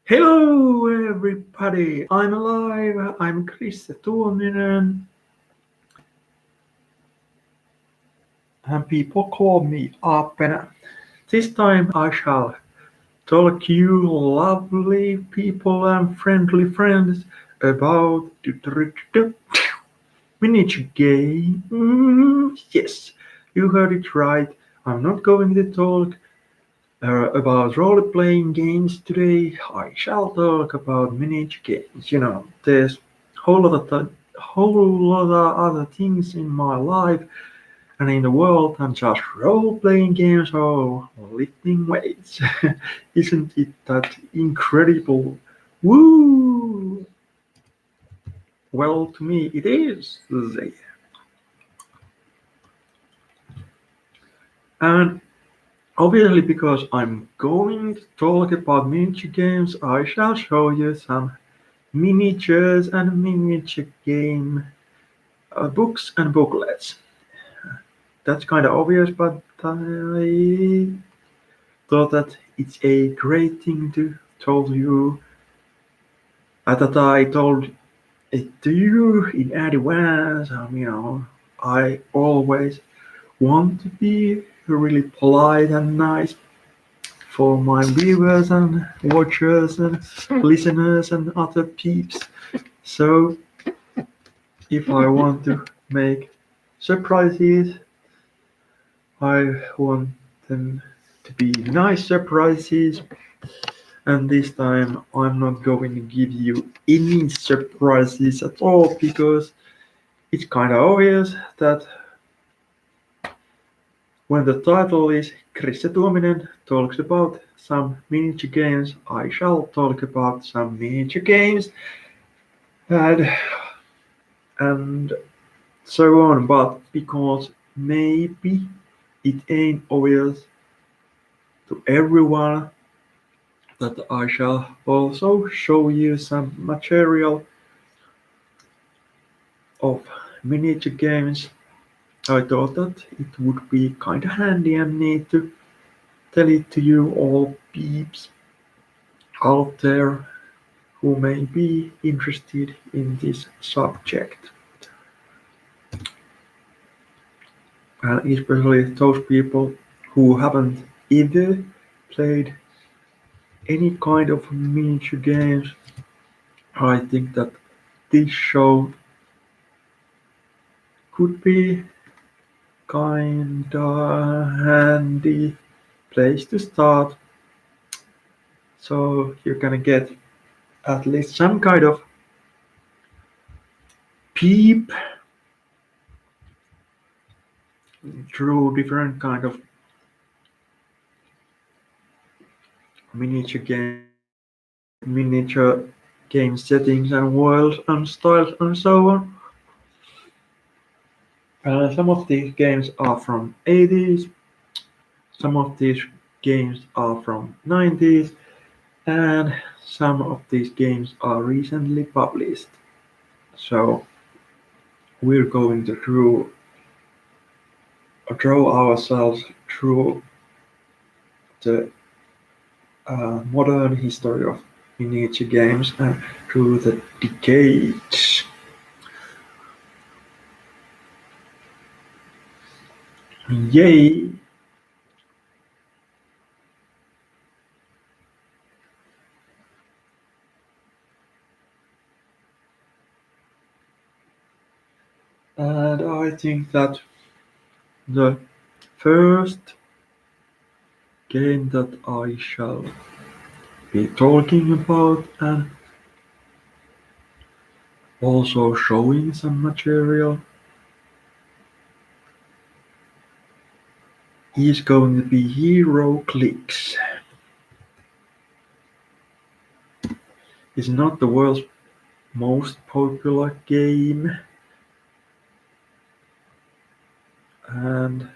Hello, everybody. I'm alive. I'm Krisse Tuominen, and people call me Apena. This time I shall talk you lovely people and friendly friends about the miniature game. Yes, you heard it right. I'm not going to talk about role-playing games today. I shall talk about miniature games. There's whole lot of other things in my life and in the world than just role-playing games or lifting weights. Isn't it that incredible? Woo! Well, to me it is. And obviously, because I'm going to talk about miniature games, I shall show you some miniatures and miniature game books and booklets. That's kind of obvious, but I thought that it's a great thing to tell you. That I told it to you in advance. I always want to be really polite and nice for my viewers and watchers and listeners and other peeps. So if I want to make surprises, I want them to be nice surprises. And this time I'm not going to give you any surprises at all because it's kind of obvious that when the title is Krisse Tuominen talks about some miniature games, I shall talk about some miniature games and, and so on. But because maybe it ain't obvious to everyone that I shall also show you some material of miniature games. I thought that it would be kinda handy and neat to tell it to you all peeps out there who may be interested in this subject. And especially those people who haven't either played any kind of miniature games. I think that this show could be kinda handy place to start, so you're gonna get at least some kind of peep through different kind of miniature game settings and worlds and styles and so on. Some of these games are from 80s, some of these games are from 90s, and some of these games are recently published. So we're going to draw ourselves through the modern history of miniature games and through the decades. Yay! And I think that the first game that I shall be talking about and also showing some material is going to be Hero Clicks. It's not the world's most popular game, and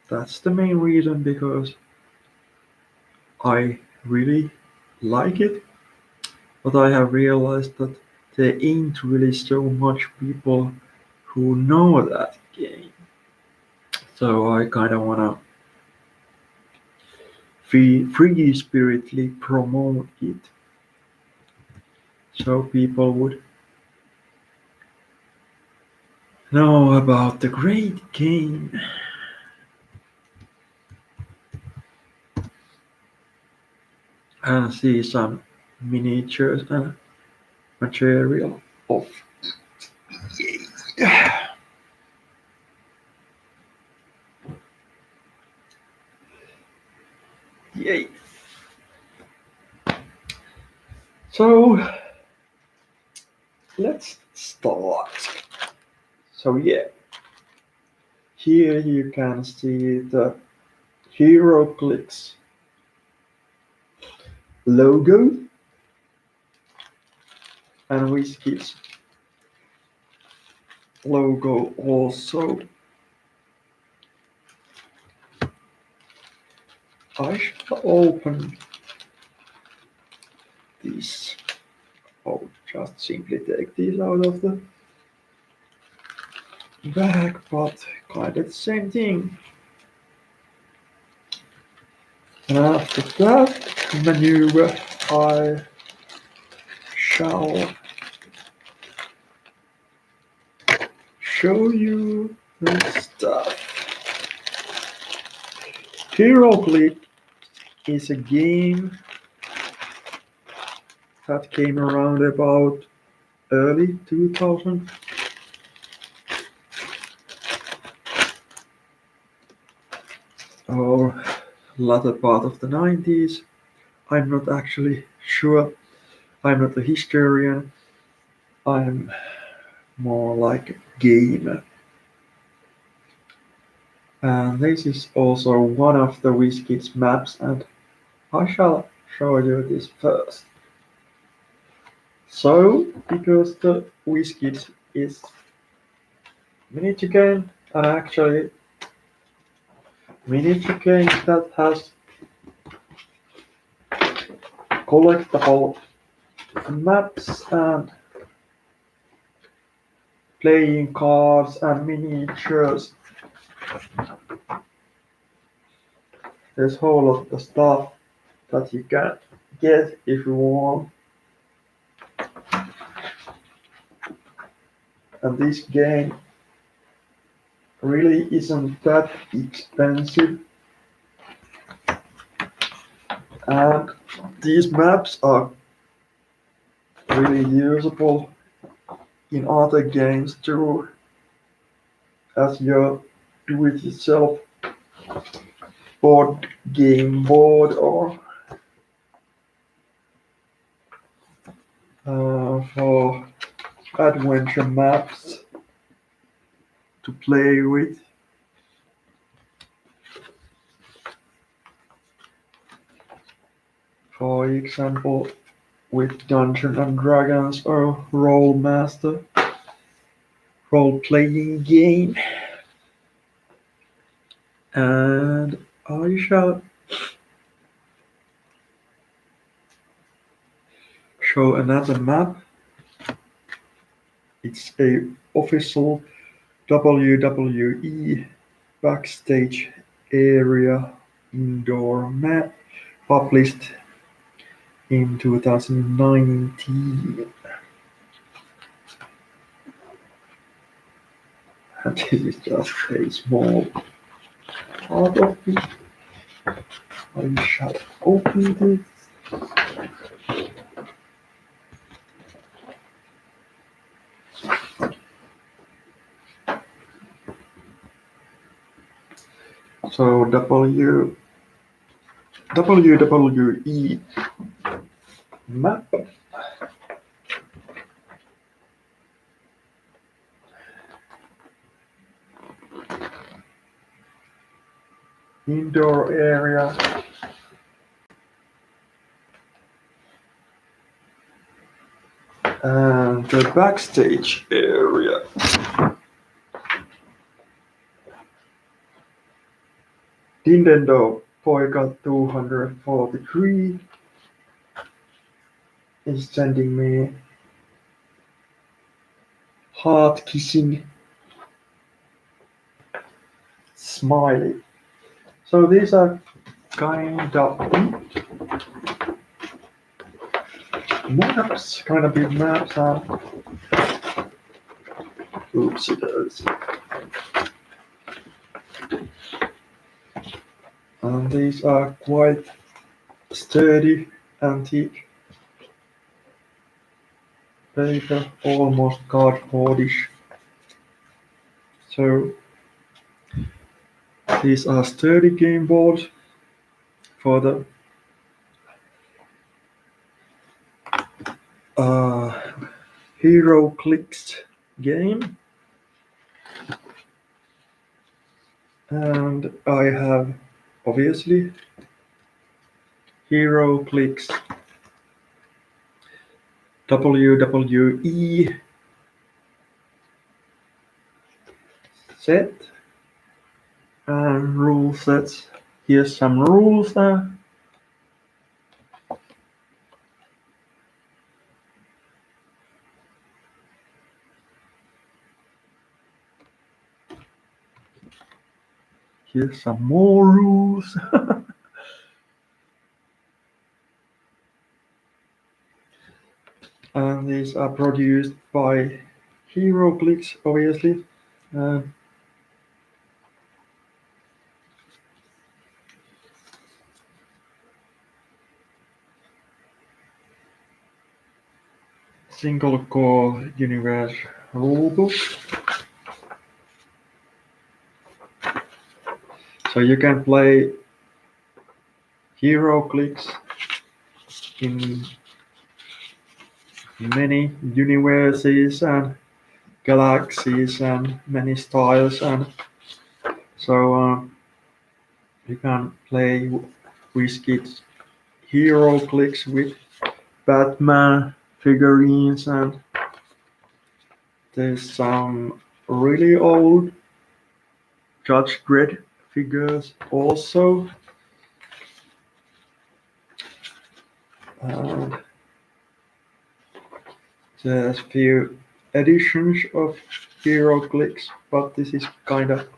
that's the main reason because I really like it, but I have realized that there ain't really so much people who know that game. So I kinda wanna free spiritedly promote it so people would know about the great game and see some miniatures and material of yay. So let's start. So yeah, here you can see the HeroClix logo and WizKids logo also. I shall open this. Oh, just simply take these out of the bag, but kind of the same thing. And after that maneuver, I shall show you the stuff. HeroClix is a game that came around about early 2000 or latter part of the 90s. I'm not actually sure. I'm not a historian. I'm more like a gamer. And this is also one of the WizKids maps, and I shall show you this first. So, because the WizKids is miniature game, and actually miniature game that has collectible maps and playing cards and miniatures. There's a whole lot of stuff that you can get if you want. And this game really isn't that expensive. And these maps are really usable in other games too, as your do-it-yourself board game board or for adventure maps to play with. For example, with Dungeons and Dragons or Rollmaster role-playing game. And I shall show another map. It's a official WWE backstage area indoor map published in 2019. And this is just a small part of it. I shall open this. So WWE map. Indoor area. And the backstage area. Nintendo Poika 243 is sending me heart kissing smiley. So these are kind of maps, kind of big maps, and oopsie daisy. And these are quite sturdy, antique paper, almost cardboardish. So these are sturdy game boards for the Hero Clicks game. And I have obviously Hero Clicks WWE set and rule sets. Here's some rules there. Here's some more rules. And these are produced by HeroClix, obviously. Single core universe rulebook. So you can play HeroClix in many universes and galaxies and many styles, and so you can play WizKids HeroClix with Batman figurines, and there's some really old Judge Dredd figures also. And there's a few editions of HeroClix, but this is kind of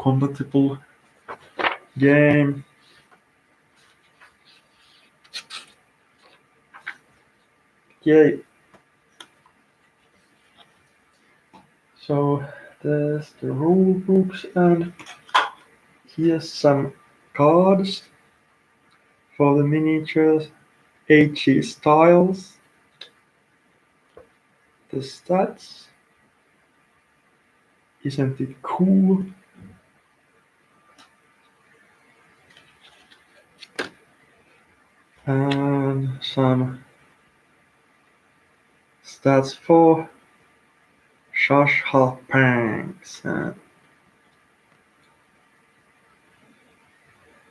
compatible game. Yay. So there's the rule books, and here's some cards for the miniatures, HG styles, the stats. Isn't it cool? And some stats for Shasha Panks.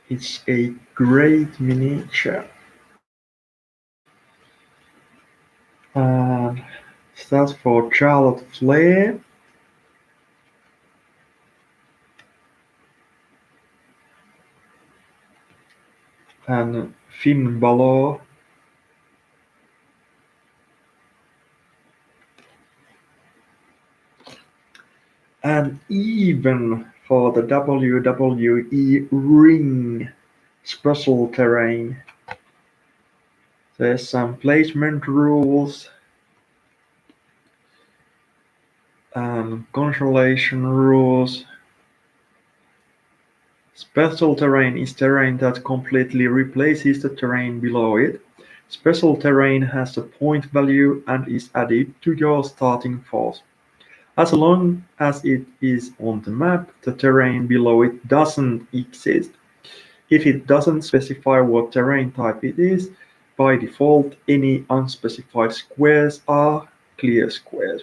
It's a great miniature. And stats for Charlotte Flair. And Finn Balor. And even for the WWE ring special terrain. There's some placement rules and consolation rules. Special terrain is terrain that completely replaces the terrain below it. Special terrain has a point value and is added to your starting force. As long as it is on the map, the terrain below it doesn't exist. If it doesn't specify what terrain type it is, by default any unspecified squares are clear squares.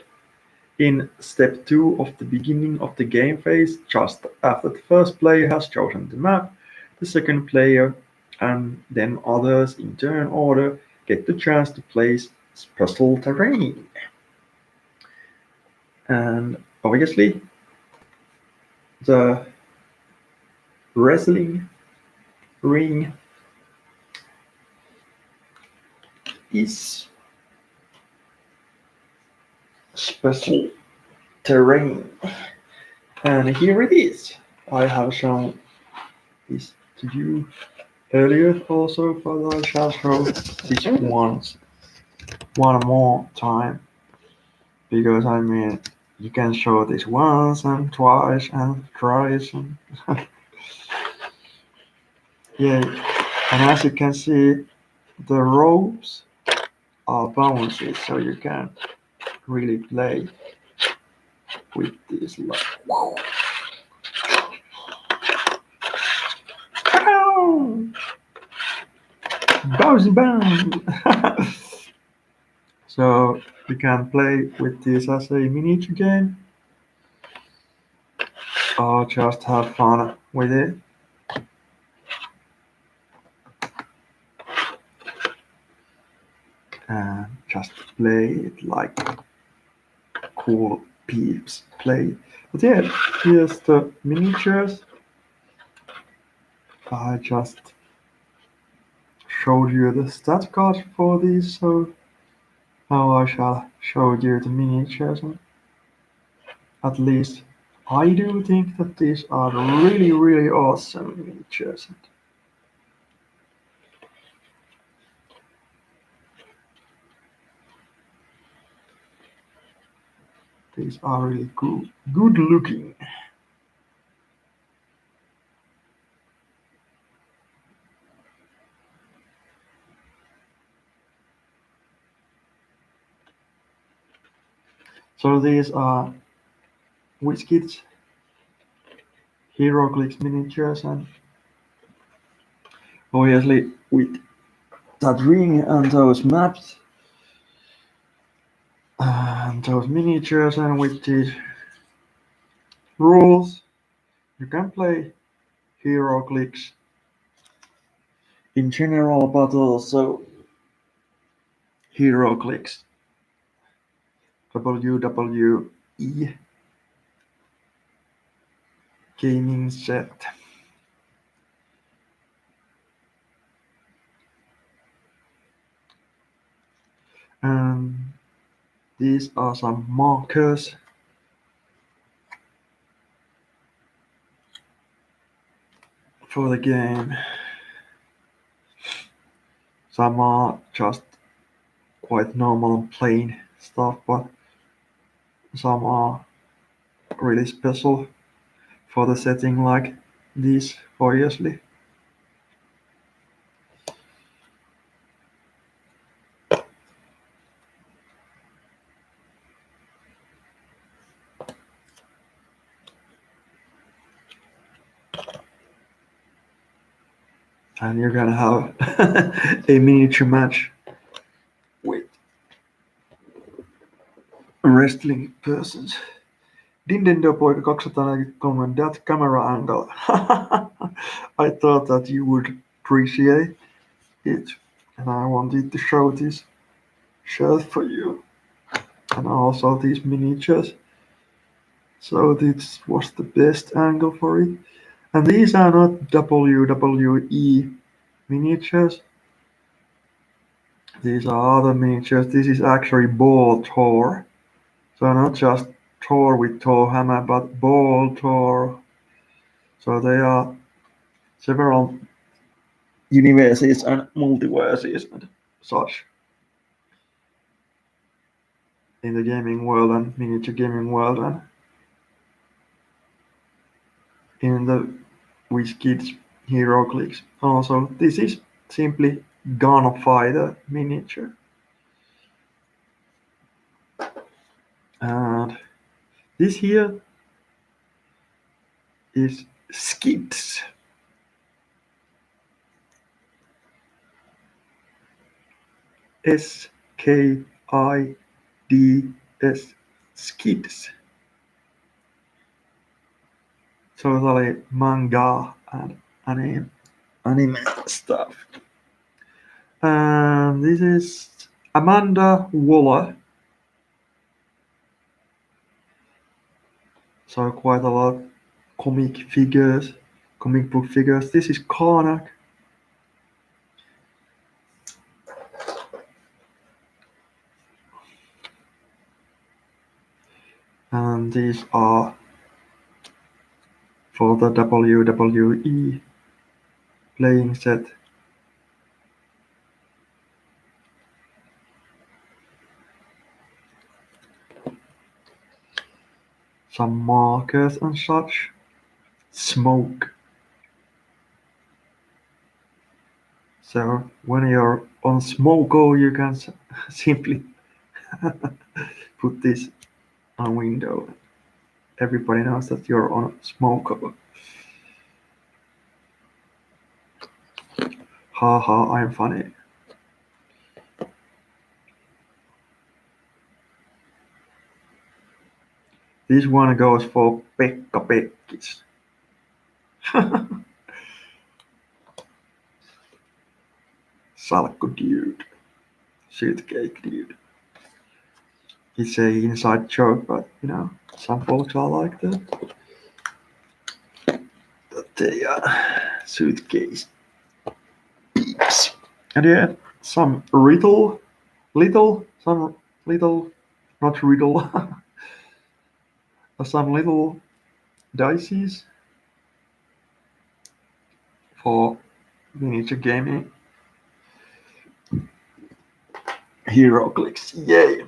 In step 2 of the beginning of the game phase, just after the first player has chosen the map, the second player and then others in turn order get the chance to place special terrain. And obviously the wrestling ring is special terrain, and here it is. I have shown this to you earlier also, but I shall show this once one more time because I mean you can show this once and twice and thrice and yeah, and as you can see the ropes are bouncy so you can really play with this like bouncy bounce. So you can play with this as a miniature game or just have fun with it. And just play it like cool peeps play. But yeah, here's the miniatures. I just showed you the stat cards for these, so now I shall show you the miniatures. At least I do think that these are really, really awesome miniatures. These are really cool, good looking. So these are WizKids HeroClix miniatures, and obviously with that ring and those maps and those miniatures and with these rules, you can play HeroClix in general, but also HeroClix WWE gaming set. And these are some markers for the game. Some are just quite normal plain stuff, but some are really special for the setting like this, obviously. And you're gonna have a miniature match with wrestling persons. Nintendo Poika 243, that camera angle. I thought that you would appreciate it, and I wanted to show this shirt for you, and also these miniatures. So this was the best angle for it. And these are not WWE miniatures. These are other miniatures. This is actually Ball Thor. So not just Thor with Thor hammer, but Ball Thor. So there are several universes and multiverses and such in the gaming world and miniature gaming world and in the WizKids HeroClix. Also, this is simply Gunfighter miniature. And this here is Skids. Skids. Skids. Totally manga and anime stuff. And this is Amanda Waller. So quite a lot comic book figures. This is Karnak. And these are for the WWE playing set. some markers and such. Smoke. So when you're on Smoko, you can simply put this on a window. Everybody knows that you're on Smoko. Haha, I'm funny. This one goes for Pekka Pekkis. Salkku dude. Suitcake dude. It's a inside joke, but some folks are like that. But suitcase peeps. And yeah, some some little, not riddle, some little dices for miniature gaming. Hero clicks, yay!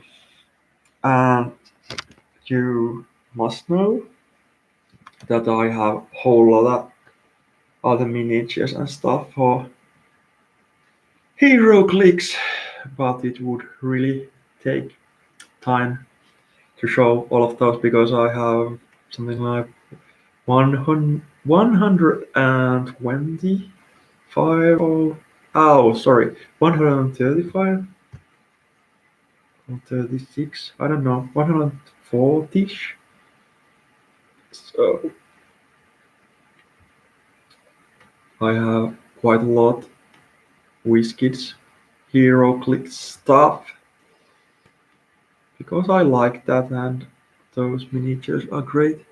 And you must know that I have a whole lot of other miniatures and stuff for hero clicks, but it would really take time to show all of those because I have something like 125 sorry, 135 or 36, I don't know, 140ish. So I have quite a lot WizKids hero click stuff because I like that and those miniatures are great.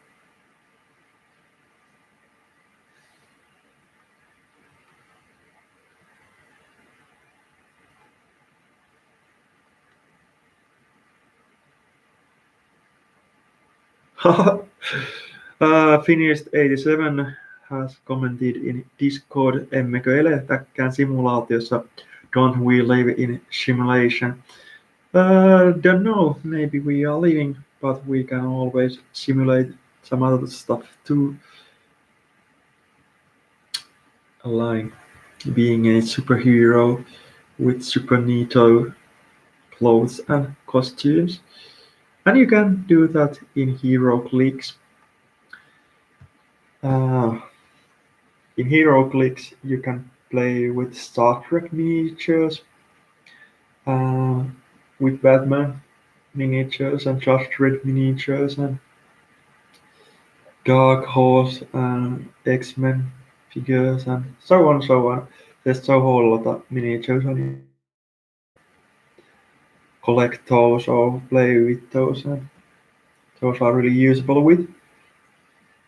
Finished 87 has commented in Discord, emmekö eletäkään simulaatiossa, don't we live in simulation? Don't know, maybe we are living, but we can always simulate some other stuff too, like being a superhero with super neato clothes and costumes. And you can do that in Hero Clicks. Uh, in Hero Clicks, you can play with Star Trek miniatures, uh, with Batman miniatures and Judge Dredd miniatures and Dark Horse and X-Men figures and so on and so on. There's a whole lot of miniatures and you collect those or play with those and those are really usable with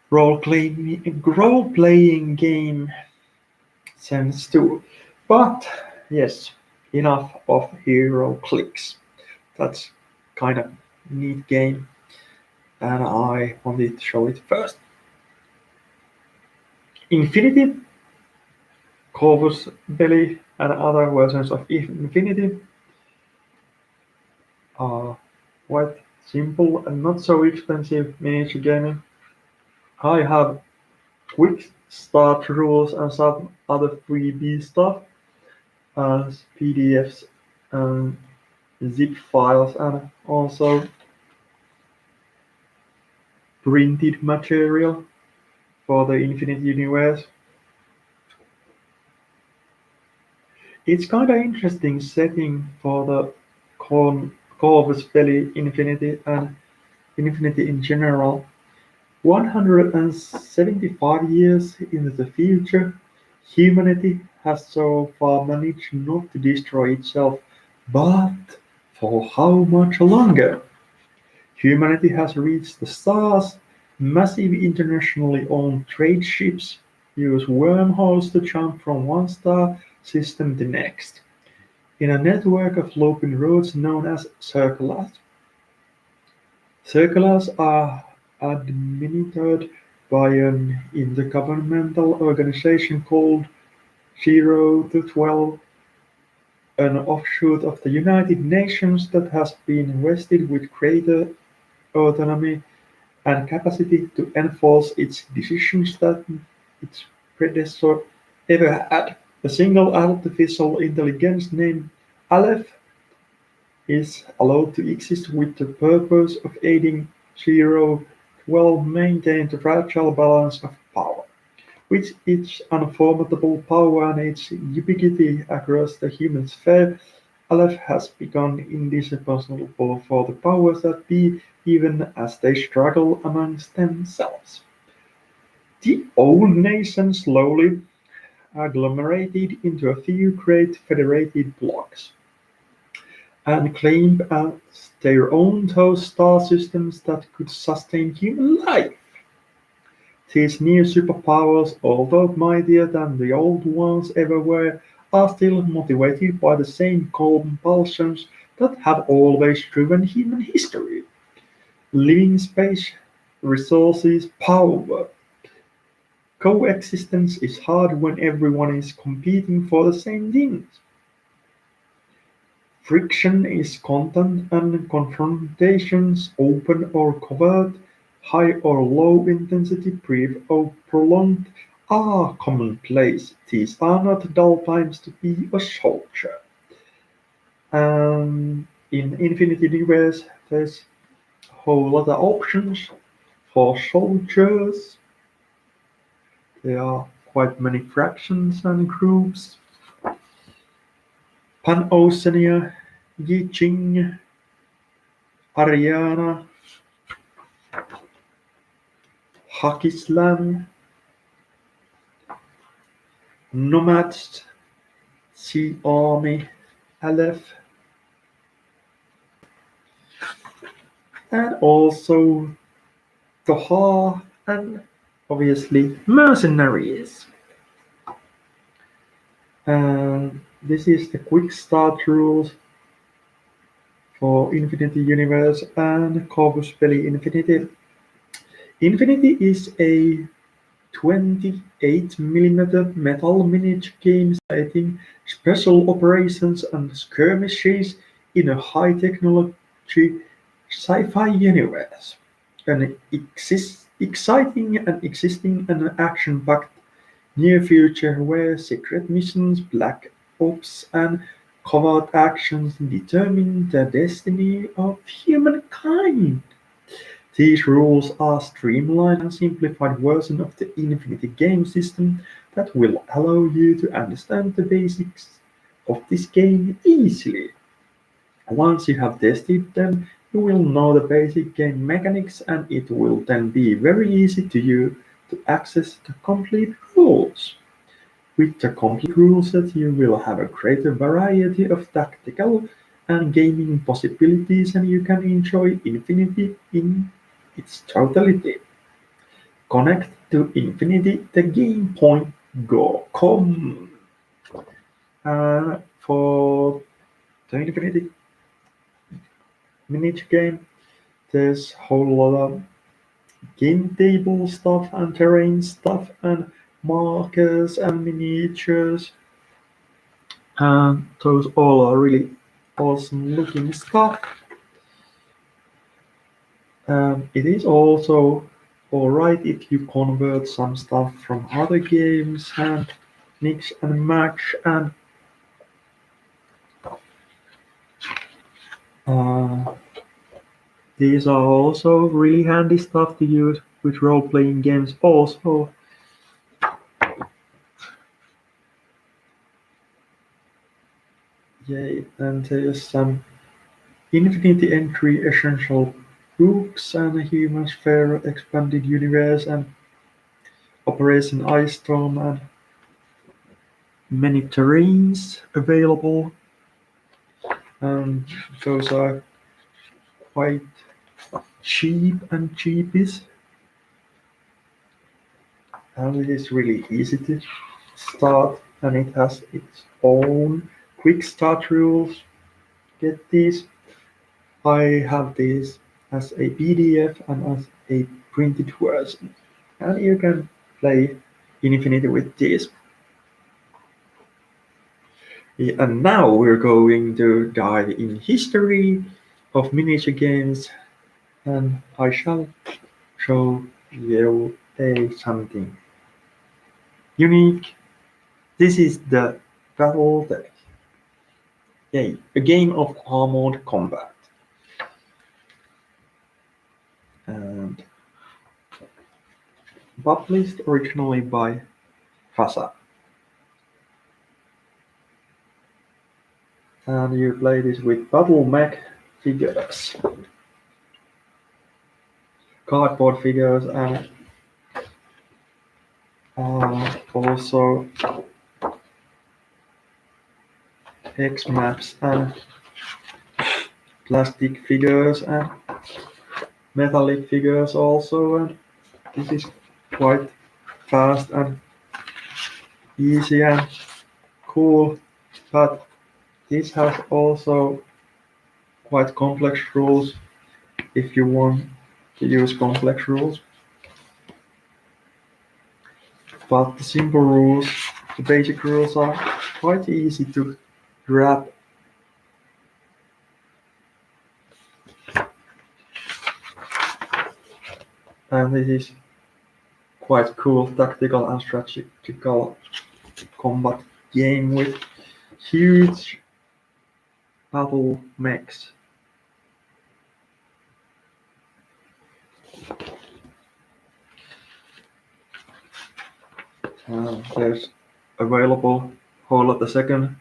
role-playing game sense too. But yes, enough of Hero Clicks. That's kind of neat game and I wanted to show it first. Infinity, Corvus Belly and other versions of Infinity are quite simple and not so expensive miniature gaming. I have quick start rules and some other freebie stuff as PDFs and zip files and also printed material for the Infinite Universe. It's kind of interesting setting for the Corvus Belli Infinity and Infinity in general. 175 years into the future, humanity has so far managed not to destroy itself, but for how much longer? Humanity has reached the stars, massive internationally owned trade ships use wormholes to jump from one star system to the next, in a network of looping roads known as circulars. Circulars are administered by an intergovernmental organization called 0 to 12, an offshoot of the United Nations that has been invested with greater autonomy and capacity to enforce its decisions that its predecessor ever had. A single artificial intelligence named Aleph is allowed to exist with the purpose of aiding Zero while maintain the fragile balance of power. With its unformatable power and its ubiquity across the human sphere, Aleph has become indispensable for the powers that be, even as they struggle amongst themselves. The old nation slowly agglomerated into a few great federated blocks, and claimed as their own those star systems that could sustain human life. These new superpowers, although mightier than the old ones ever were, are still motivated by the same compulsions that have always driven human history: living space, resources, power. Coexistence is hard when everyone is competing for the same things. Friction is constant and confrontations, open or covert, high or low intensity, brief or prolonged, are commonplace. These are not dull times to be a soldier. And in Infinity Universe, there's a whole lot of options for soldiers. There are quite many fractions and groups. Pan-Oceania, Yi Ching, Ariana, Pakistan, Nomads, Sea Army, Aleph, and also Doha, and obviously mercenaries. And this is the quick start rules for Infinity Universe and Corvus Belli Infinity. Infinity is a 28 mm metal miniature game setting special operations and skirmishes in a high-technology sci-fi universe. An exciting and existing and action-packed near future where secret missions, black ops, and covert actions determine the destiny of humankind. These rules are streamlined and simplified version of the Infinity game system that will allow you to understand the basics of this game easily. Once you have tested them, you will know the basic game mechanics, and it will then be very easy to you to access the complete rules. With the complete rule set, you will have a greater variety of tactical and gaming possibilities, and you can enjoy Infinity in its totality. Connect to Infinity the Game Point Go com. For the Infinity miniature game, there's a whole lot of game table stuff and terrain stuff and markers and miniatures, and those all are really awesome looking stuff. It is also alright if you convert some stuff from other games and mix and match, and uh, these are also really handy stuff to use with role-playing games also. Yay, and there's some Infinity Entry Essential books and a Human Sphere Expanded Universe and Operation Ice Storm, and many terrains available, and those are quite cheap and cheapest, and it is really easy to start, and it has its own quick start rules. Get these. I have these as a PDF and as a printed version, and you can play Infinity with these. Yeah, and now we're going to dive in history of miniature games, and I shall show you something unique. This is the Battle Tech game, a game of armored combat. And published originally by FASA. And you play this with battle mech figures, cardboard figures, and also hex maps and plastic figures and metallic figures also. And this is quite fast and easy and cool, but this has also quite complex rules if you want to use complex rules. But the simple rules, the basic rules are quite easy to grab. And this is quite cool tactical and strategical combat game with huge battle mechs. There's available whole of the second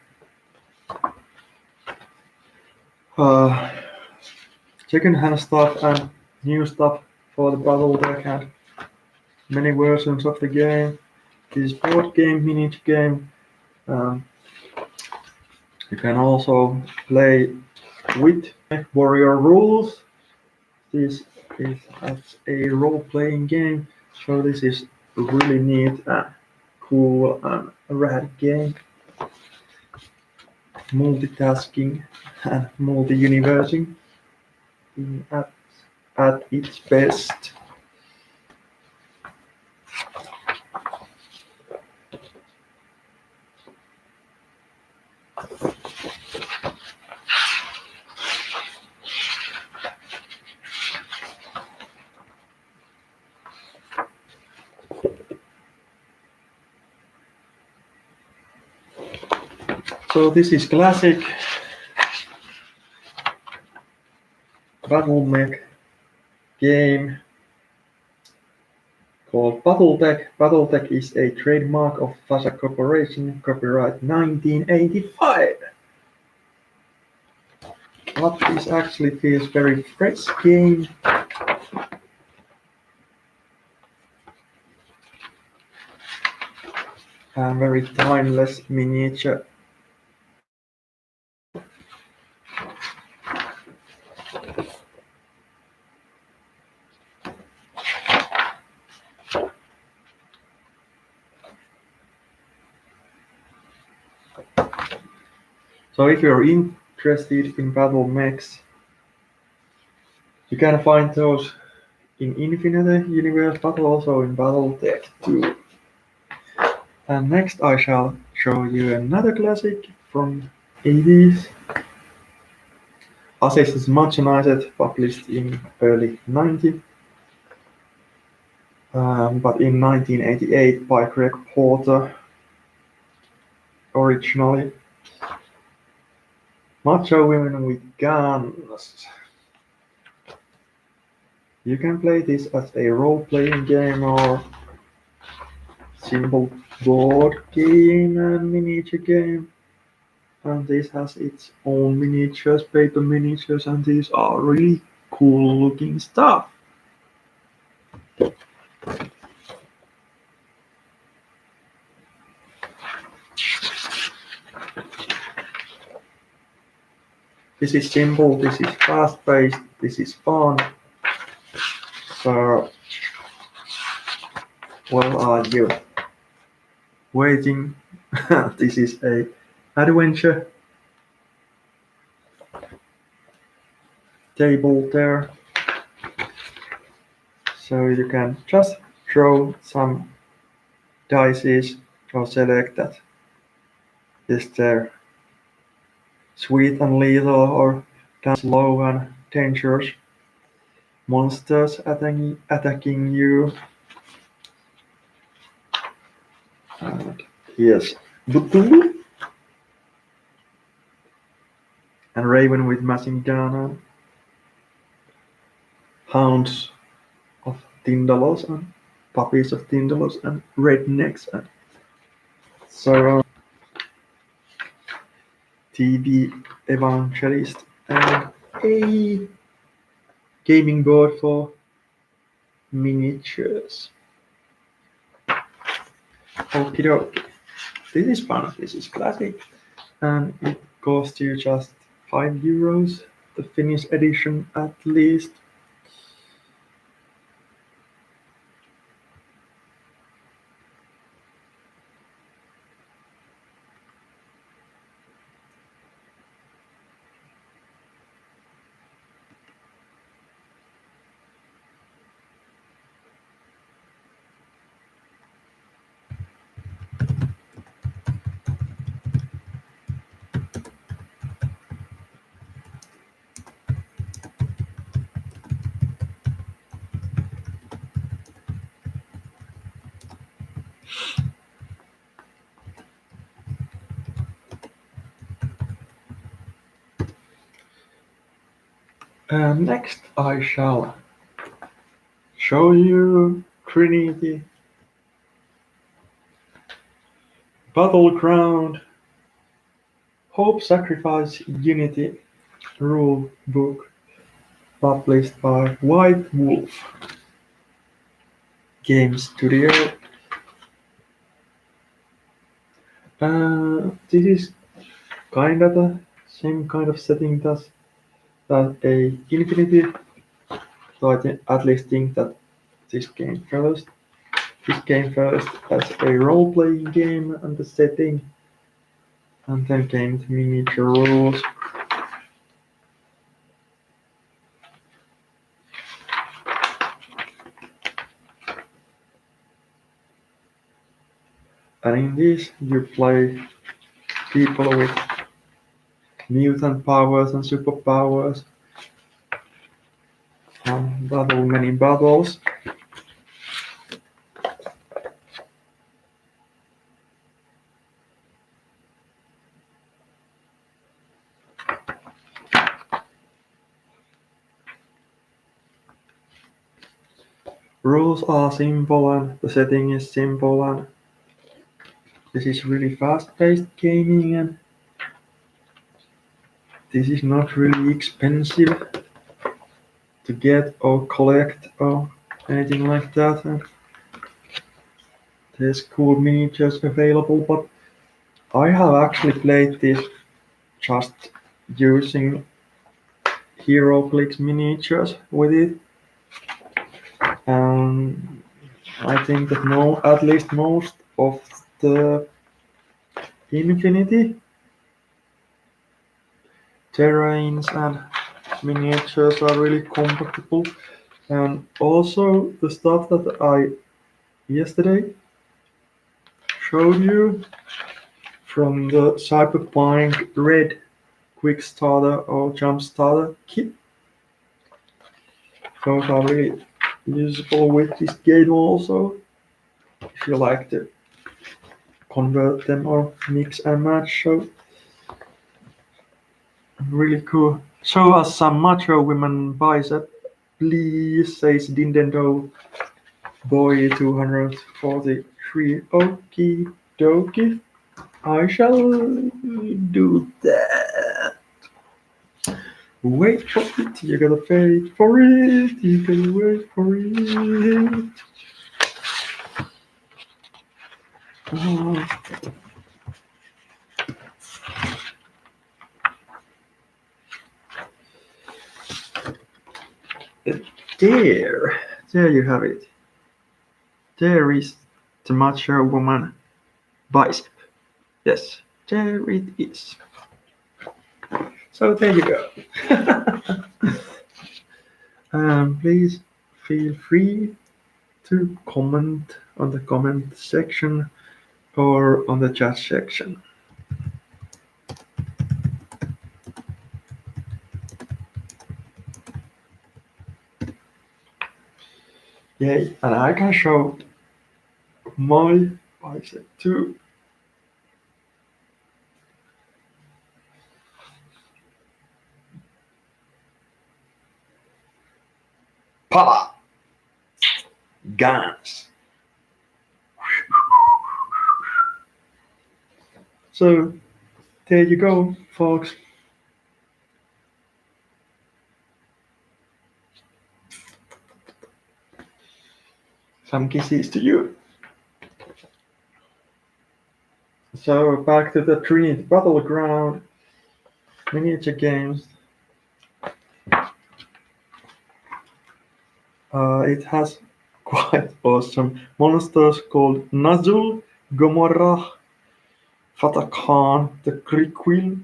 hand stuff and new stuff for the battle deck and many versions of the game. This is board game, miniature game. You can also play with warrior rules. This is a role-playing game, so this is really neat and cool and rad game. Multitasking and multi-universing at its best. So this is classic battle mech game called Battletech. Battletech is a trademark of FASA Corporation, copyright 1985. But this actually feels very fresh game. And very timeless miniature. So if you're interested in battle mechs, you can find those in Infinite Universe, but also in Battletech too. And next I shall show you another classic from 80s. Assassin's Machinized, published in early 90s, but in 1988 by Greg Porter originally. Macho women with guns. You can play this as a role-playing game or simple board game and miniature game. And this has its own miniatures, paper miniatures, and these are really cool looking stuff. This is simple, this is fast-paced, this is fun. So, well, are you waiting? This is a adventure table there. So you can just throw some dice or select that. Is there sweet and lethal or slow and dangerous? monsters attacking you. And yes, Butungu and Raven with machine gun and hounds of Tindalos and puppies of Tindalos and rednecks and so TV evangelist and a gaming board for miniatures. Okie dokie. This is fun. This is classic. And it costs you just €5. The Finnish edition at least. Next I shall show you Trinity Battleground Hope Sacrifice Unity rule book published by White Wolf Game Studio. This is kind of the same kind of setting as a Infinity, so I at least think that this came first. This came first as a role-playing game and the setting, and then came the miniature rules. And in this, you play people with mutant powers and superpowers and battle many battles. Rules are simple and the setting is simple and this is really fast-paced gaming and this is not really expensive to get or collect or anything like that. And there's cool miniatures available, but I have actually played this just using HeroClix miniatures with it. And I think that at least most of the Infinity terrains and miniatures are really compatible. And also the stuff that I yesterday showed you from the Cyberpunk Red Quick Starter or Jump Starter kit. Those are really usable with this game also. If you like to convert them or mix and match, so really cool. Show us some macho women bicep, please, says Nintendo Boy 243. Okie dokie. I shall do that. Wait for it, you gotta wait for it, you gotta wait for it. There you have it. There is the macho woman bicep. Yes, there it is. So there you go. Please feel free to comment on the comment section or on the chat section. Yay, and I can show my bicep too. Pa! Guns! So, there you go, folks. Some kisses to you. So, back to the Trinity Battleground miniature games. It has quite awesome monsters called Nazul, Gomorrah, Fatakan, the Kriquil,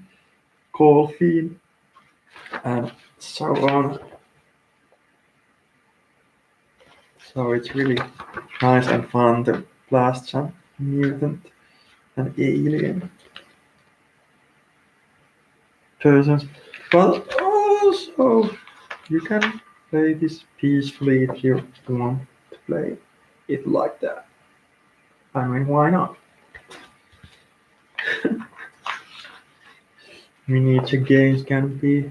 Colfin, and so on. So it's really nice and fun to blast some mutant and alien persons. But also, you can play this peacefully if you want to play it like that. I mean, why not? Miniature games can be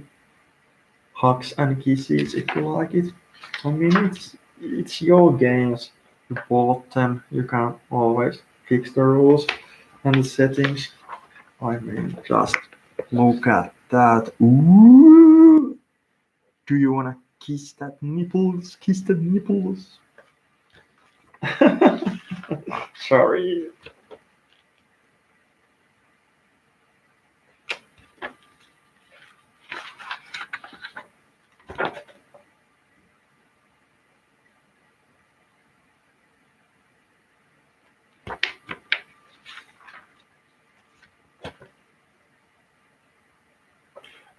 hugs and kisses if you like it. I mean, it's your games. You bought them. You can always fix the rules and the settings. I mean, just look at that. Ooh! Do you wanna kiss that nipples? Kiss the nipples. Sorry.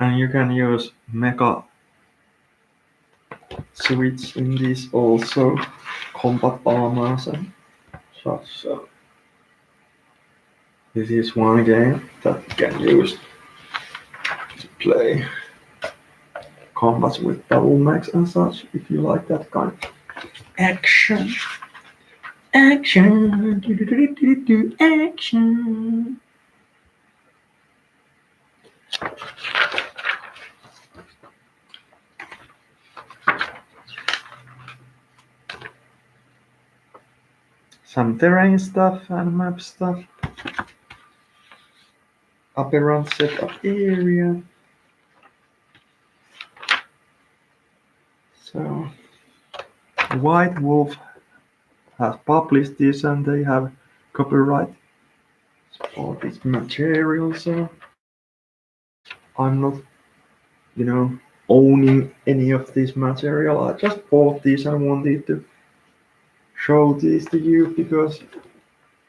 And you can use Mega Switch in this also. Combat armors and such. So this is one game that you can use to play combats with double max and such if you like that kind of action. Action. Action. Some terrain stuff and map stuff. Aberrant setup area. So White Wolf has published this and they have copyright for this material, so I'm not, owning any of this material. I just bought this and wanted to show this to you because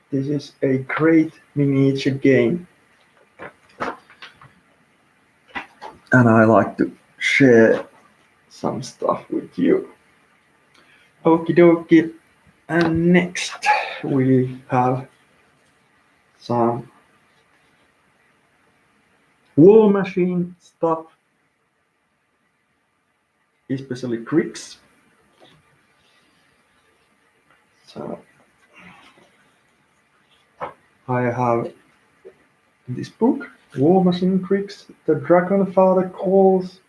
this is a great miniature game. And I like to share some stuff with you. Okie dokie. And next we have some War Machine stuff, especially Krisse. So I have this book, War Machine Krisse, the Dragon Father calls.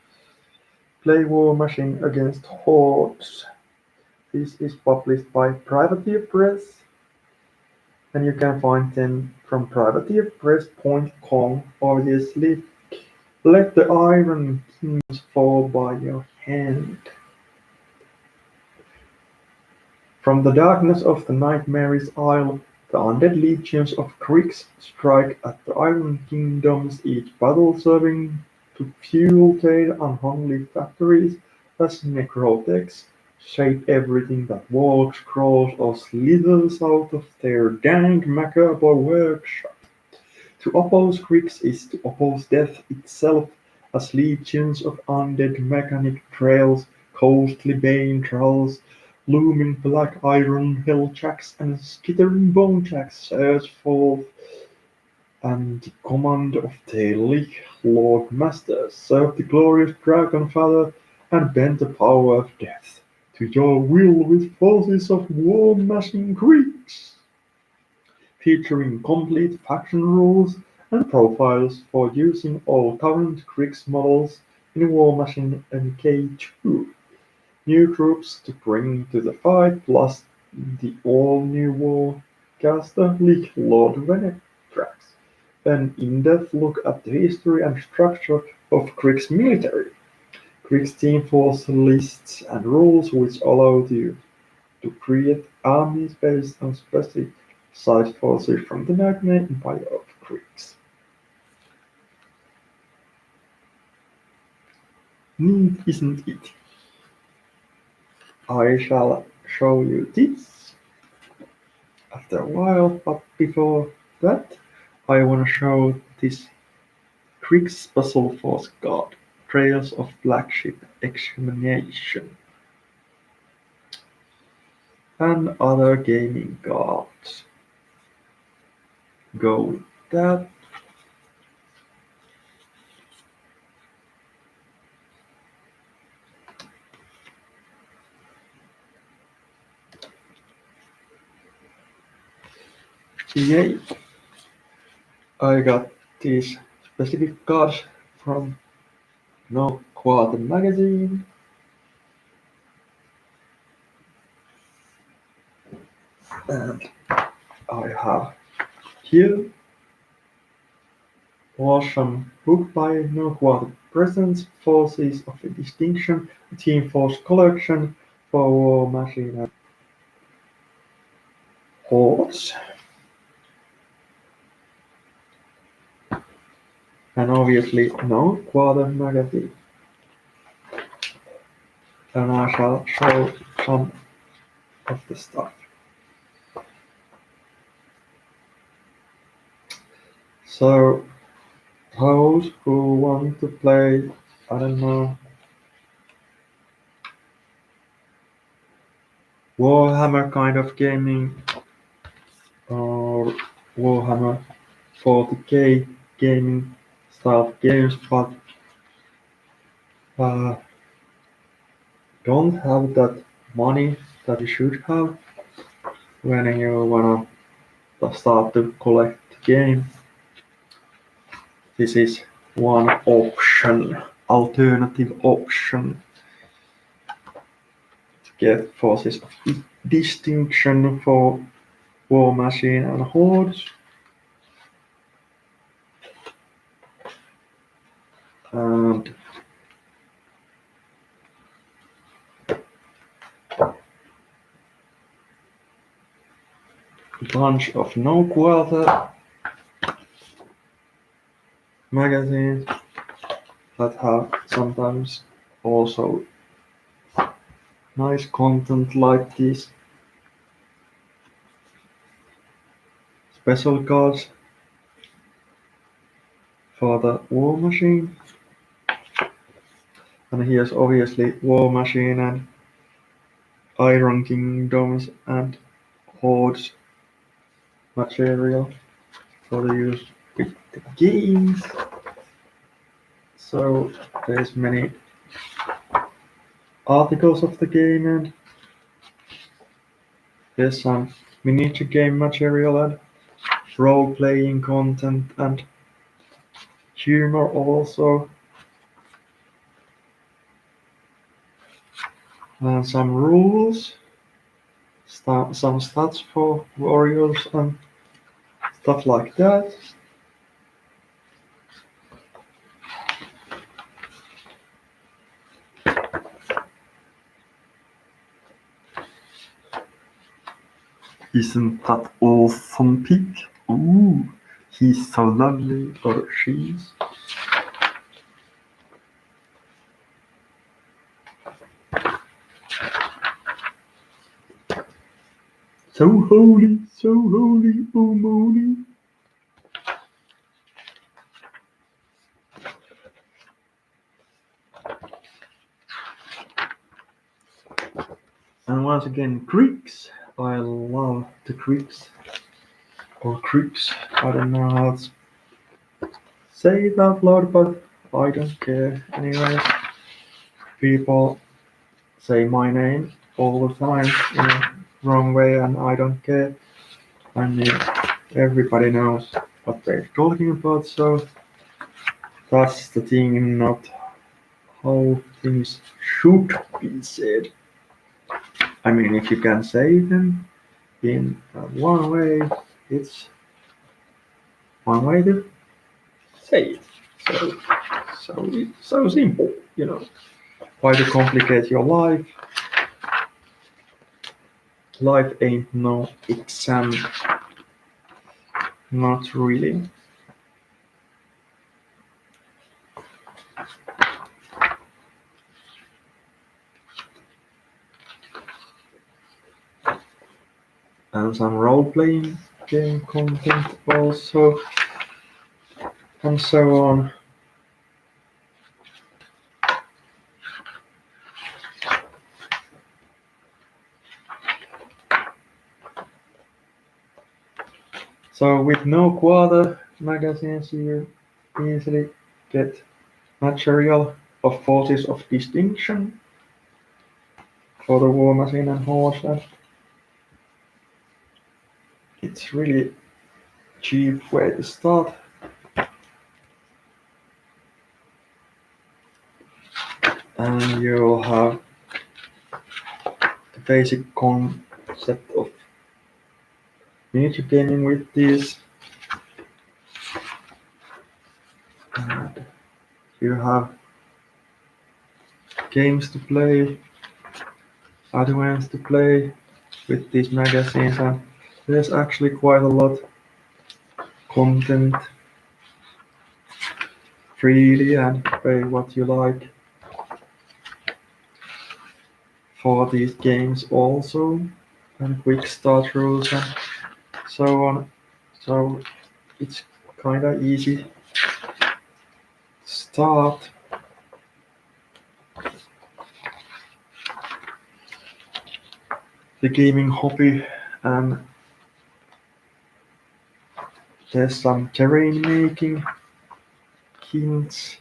Play War Machine against Hordes. This is published by Privateer Press, and you can find them from privateerpress.com. Obviously, let the Iron Kings fall by your hand. From the darkness of the Nightmare's Isle, the undead legions of Krisse strike at the Iron Kingdoms, each battle serving to fuel their unholy factories as necrotics shape everything that walks, crawls, or slithers out of their dank, macabre workshop. To oppose Krisse is to oppose death itself, as legions of undead mechanic trails, ghostly bane trolls, looming black iron helljacks, and skittering bonejacks surge forth, and the command of their Lich Lord Masters serve the glorious Dragon Father and bend the power of death your will with forces of war machine Greeks, featuring complete faction rules and profiles for using all current Greeks models in War Machine MK2. New troops to bring to the fight, plus the all-new Warcaster League Lord Venetrax. An in-depth look at the history and structure of Greek's military. Greek's team force lists and rules which allow you to create armies based on specific side forces from the Magna Empire of Greeks. Neat, isn't it? I shall show you this after a while, but before that, I want to show this Greek Special Force card, Trails of Flagship Examination, and other gaming cards. Go with that. Yay! I got these specific cards from No Quarter magazine, and I have here awesome book by No Quarter presents Forces of Distinction, a Team Force collection for War Machine and Hordes, and obviously No Quarter magazine. And I shall show some of the stuff. So those who want to play, I don't know, Warhammer kind of gaming or Warhammer 40k gaming style games, but uh, don't have that money that you should have when you wanna start to collect the game. This is one option, alternative option to get Forces of Distinction for War Machine and Hordes. And a bunch of No Quarter magazines that have sometimes also nice content like these special cards for the War Machine. And here's obviously War Machine and Iron Kingdoms and Hordes material for the use with the games. So there's many articles of the game, and there's some miniature game material and role-playing content and humor also. And some rules, some stats for warriors and stuff like that. Isn't that awesome pic? Ooh, he's so lovely, or she's. So holy, oh moly. And once again, Greeks. I love the Greeks. Or Greeks. I don't know how to say it out loud, but I don't care. Anyways, people say my name all the time in a wrong way, and I don't care. I mean, everybody knows what they're talking about, so that's the thing, not how things should be said. I mean, if you can say them in one way, it's one way to say it. So, it's so simple, you know. Why to complicate your life? Life ain't no exam, not really. And some role-playing game content also, and so on. So with no quarter magazines, you easily get material of forces of distinction for the war machine and horse, and it's really cheap way to start. And you'll have the basic concept of miniature gaming with this. And you have games to play, advance to play with these magazines, and there's actually quite a lot content freely and pay what you like for these games also, and quick start rules and so on. So it's kinda easy to start. The gaming hobby, and there's some terrain making hints.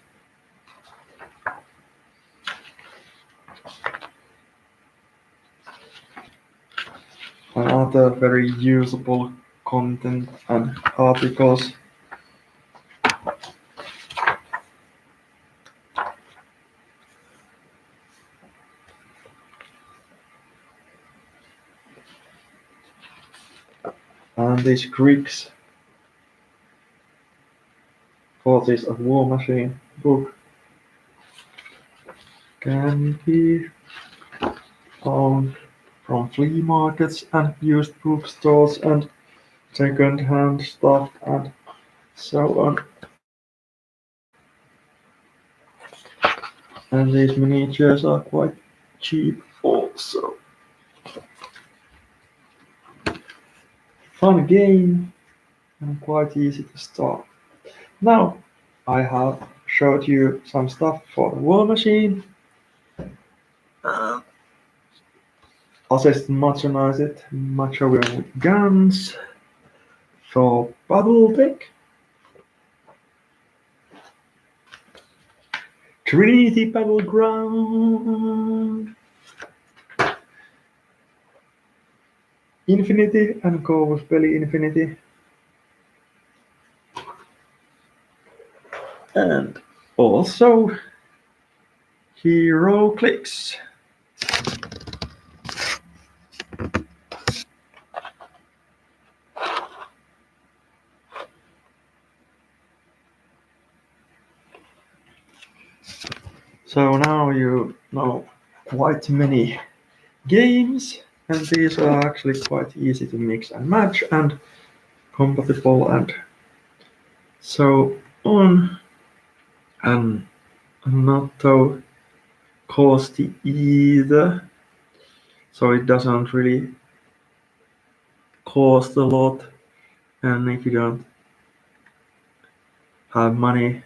And other very usable content and articles. And these Greeks for this A War Machine book can be found from flea markets and used bookstores and second-hand stuff and so on. And these miniatures are quite cheap also. Fun game and quite easy to start. Now I have showed you some stuff for the War Machine. Assist modernized macho women with guns. For Battletech, Trinity Battleground, Infinity and Go with Belly Infinity, and also Hero Clicks. So now you know quite many games, and these are actually quite easy to mix and match and compatible and so on, and not so costly either. So it doesn't really cost a lot, and if you don't have money,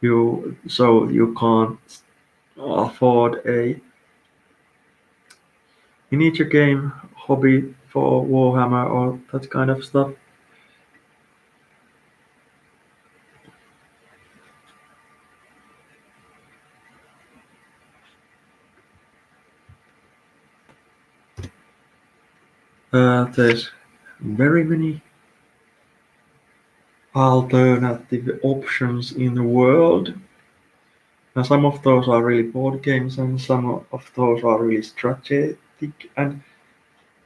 you can't afford a miniature game hobby for Warhammer or that kind of stuff. There's very many alternative options in the world. And some of those are really board games, and some of those are really strategic, and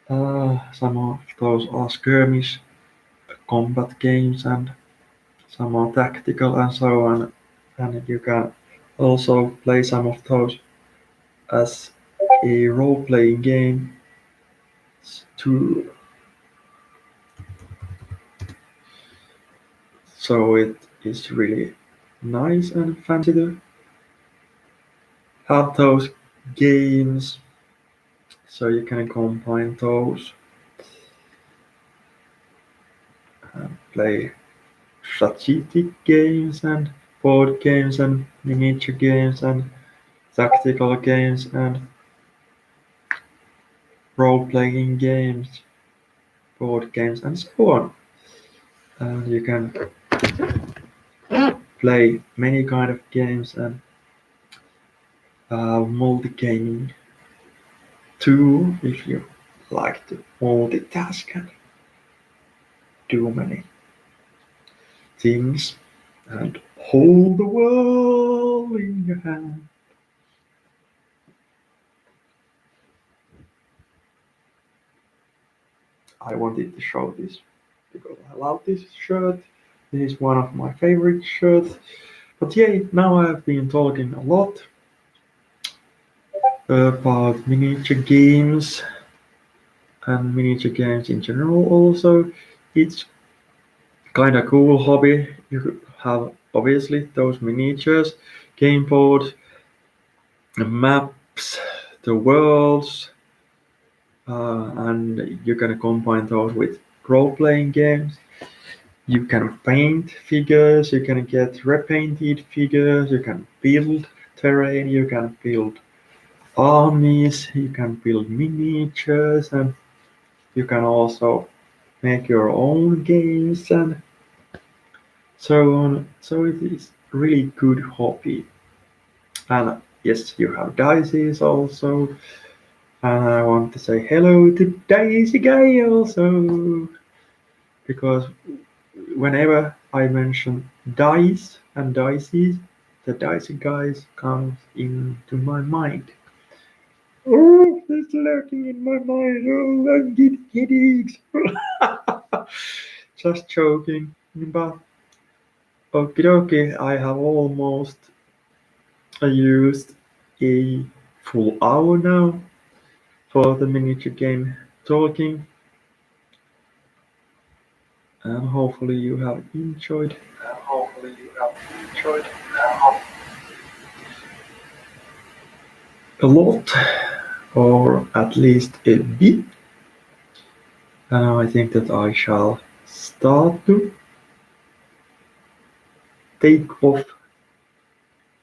some of those are skirmish combat games, and some are tactical and so on. And you can also play some of those as a role-playing game too. So it is really nice and fancy to have those games. So you can combine those and play strategic games and board games and miniature games and tactical games and role-playing games, board games and so on. And you can play many kind of games and multi-gaming too if you like to multitask and do many things and hold the world in your hand. I wanted to show this because I love this shirt. This is one of my favorite shirts. But yeah, now I've been talking a lot about miniature games and miniature games in general also. It's kind of cool hobby. You have obviously those miniatures, game board, the maps, the worlds, and you can combine those with role-playing games. You can paint figures, you can get repainted figures, you can build terrain, you can build armies, you can build miniatures, and you can also make your own games and so on. So it is really good hobby. And yes, you have dices also. And I want to say hello to Daisy Guy also, because whenever I mention dice and dices, the Daisy guys comes into my mind. Oh, it's lurking in my mind. Oh, I'm getting headaches. Just joking. But okie dokie, I have almost used a full hour now for the miniature game talking, and hopefully you have enjoyed a lot, or at least a bit. I think that I shall start to take off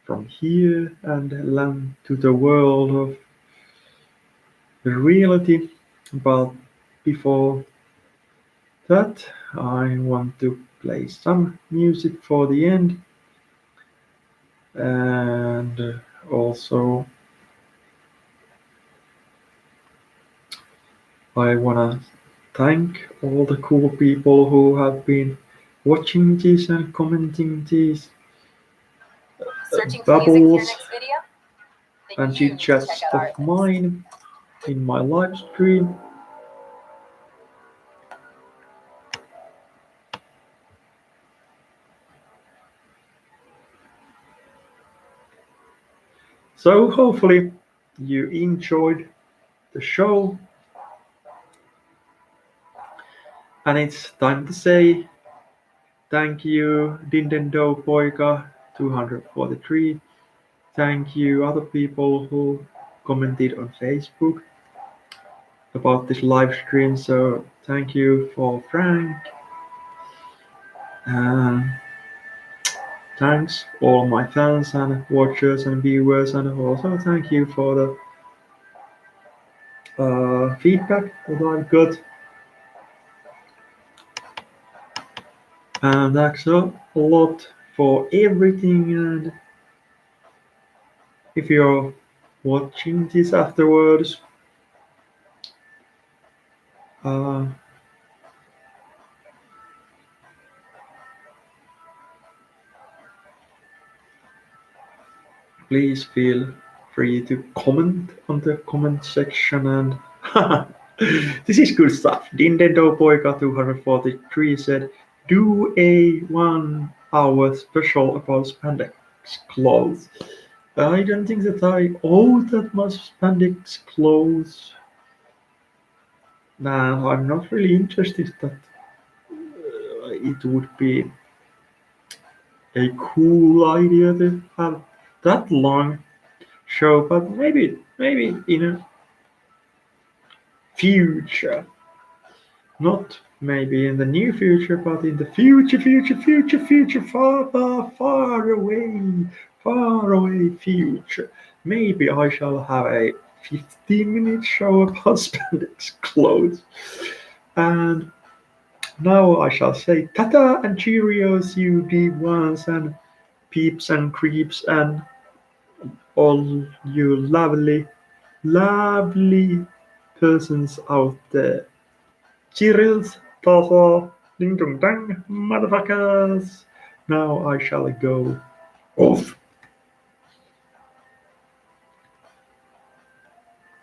from here and land to the world of reality. But before that, I want to play some music for the end, and also I wanna thank all the cool people who have been watching this and commenting these bubbles and chit chats of mine in my live stream. So hopefully you enjoyed the show, and it's time to say thank you Nintendo Poika 243. Thank you other people who commented on Facebook about this live stream. So thank you for Frank, and thanks all my fans and watchers and viewers, and also thank you for the feedback that I've got. And that's a lot for everything. And if you're watching this afterwards, Uh, Please feel free to comment on the comment section and this is good stuff. Nintendo Boyka 243 said, do a 1 hour special about spandex clothes. I don't think that I own that much spandex clothes. Nah, I'm not really interested that it would be a cool idea to have that long show, but maybe in a future, not maybe in the near future, but in the future, far away future. Maybe I shall have a 15-minute show about spandex clothes. And now I shall say tata and cheerios, you D1s and peeps and creeps and all you lovely persons out there. Cheers, Tata, ding dong dang, motherfuckers. Now I shall go off.